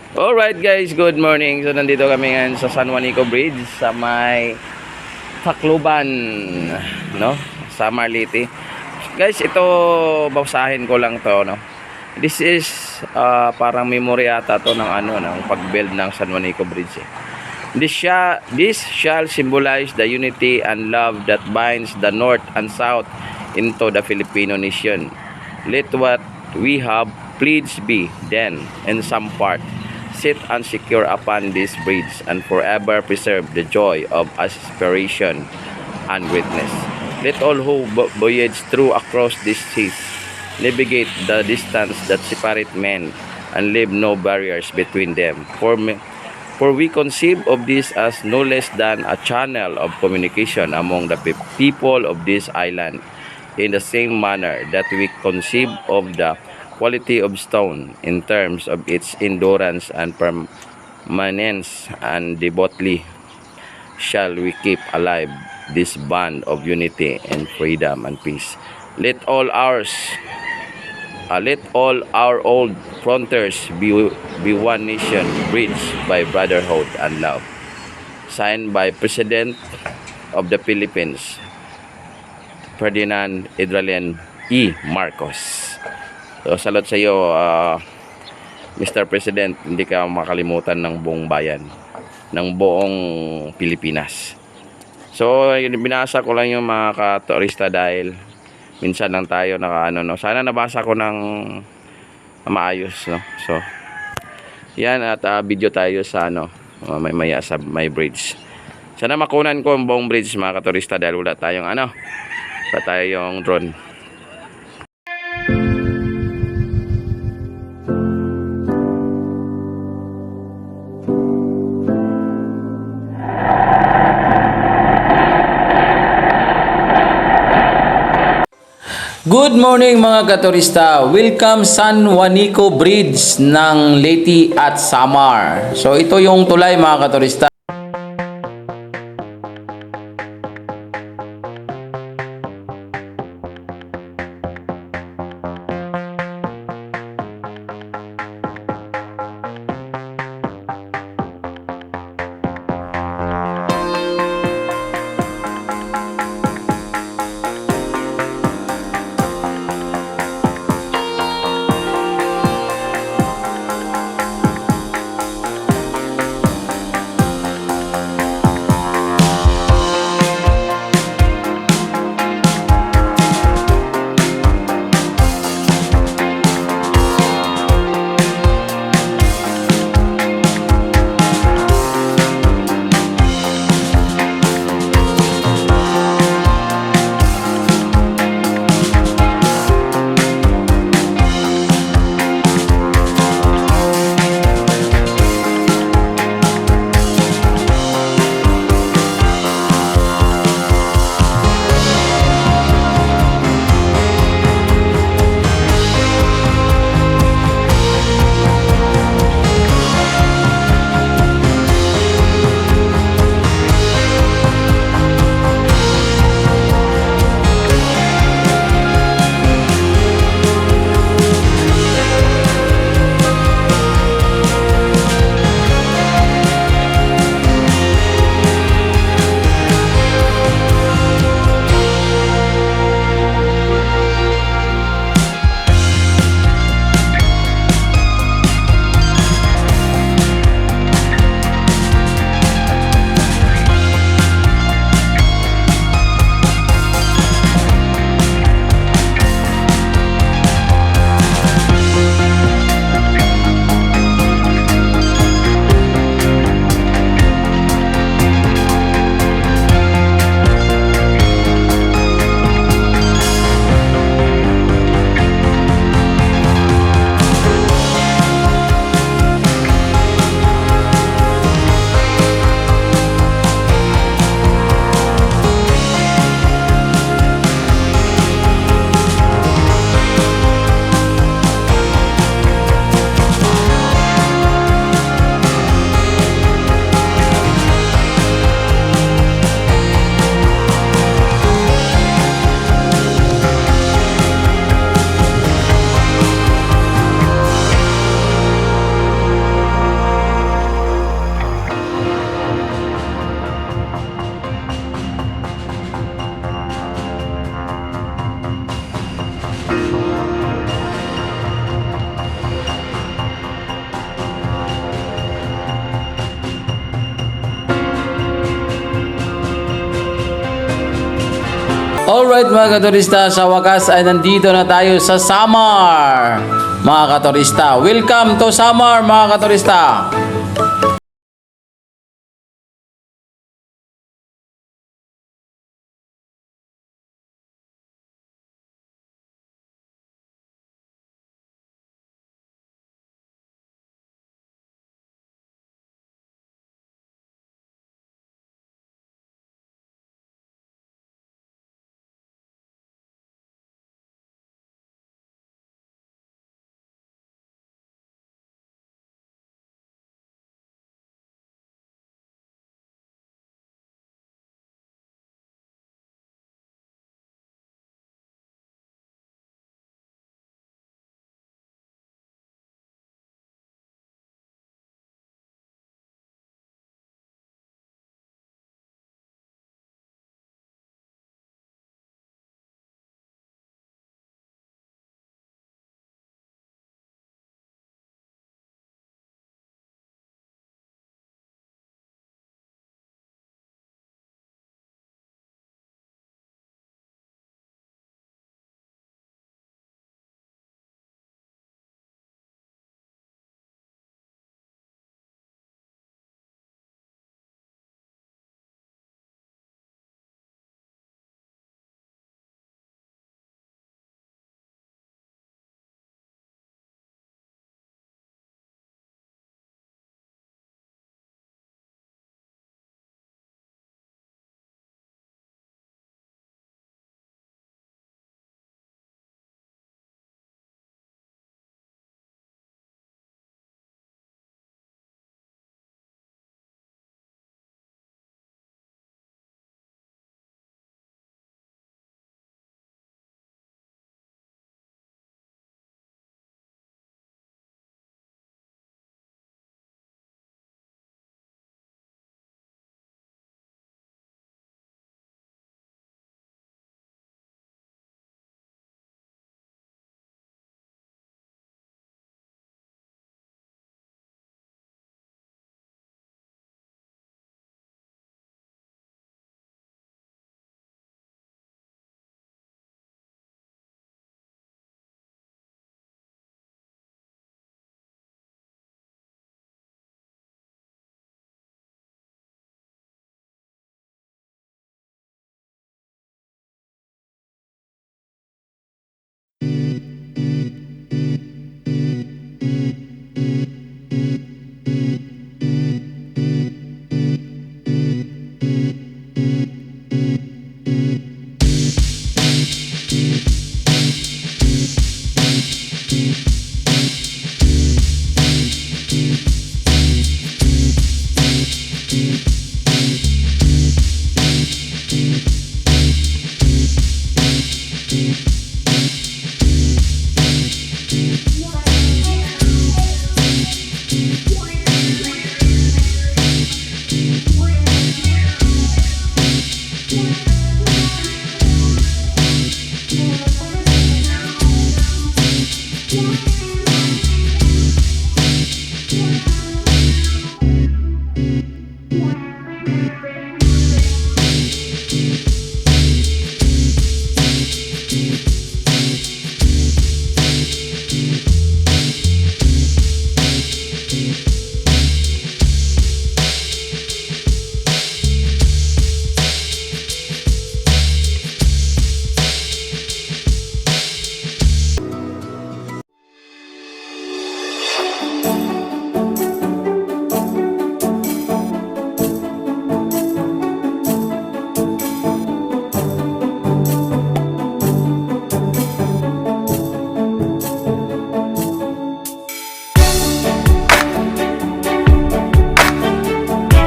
Alright guys, good morning. So nandito kami ngayon sa San Juanico Bridge sa may Tacloban, no? Sa Marliti. Guys, ito basahin ko lang to, no? This is parang memory ata to ng ng pag-build ng San Juanico Bridge. This shall symbolize the unity and love that binds the North and South into the Filipino nation. Let what we have please be then in some part sit and secure upon this bridge and forever preserve the joy of aspiration and greatness. Let all who voyage through across these seas navigate the distance that separate men and leave no barriers between them. For we conceive of this as no less than a channel of communication among the people of this island, in the same manner that we conceive of the quality of stone in terms of its endurance and permanence, and devotedly shall we keep alive this bond of unity and freedom and peace. Let all our old frontiers be one nation, bridged by brotherhood and love. Signed by President of the Philippines, Ferdinand Idralen E. Marcos. So, salot sa iyo, Mr. President. Hindi ka makalimutan ng buong bayan, ng buong Pilipinas. So, binasa ko lang yung mga katurista dahil minsan lang tayo no. Sana nabasa ko ng maayos, no. So, yan, at video tayo sa maya sa may bridge. Sana makunan ko ang buong bridge, mga katurista, dahil wala tayong wala tayong drone. Good morning mga katurista. Welcome San Juanico Bridge ng Leyte at Samar. So ito yung tulay mga katurista. Alright mga katurista, sa wakas ay nandito na tayo sa Samar. Mga katurista, welcome to Samar mga katurista.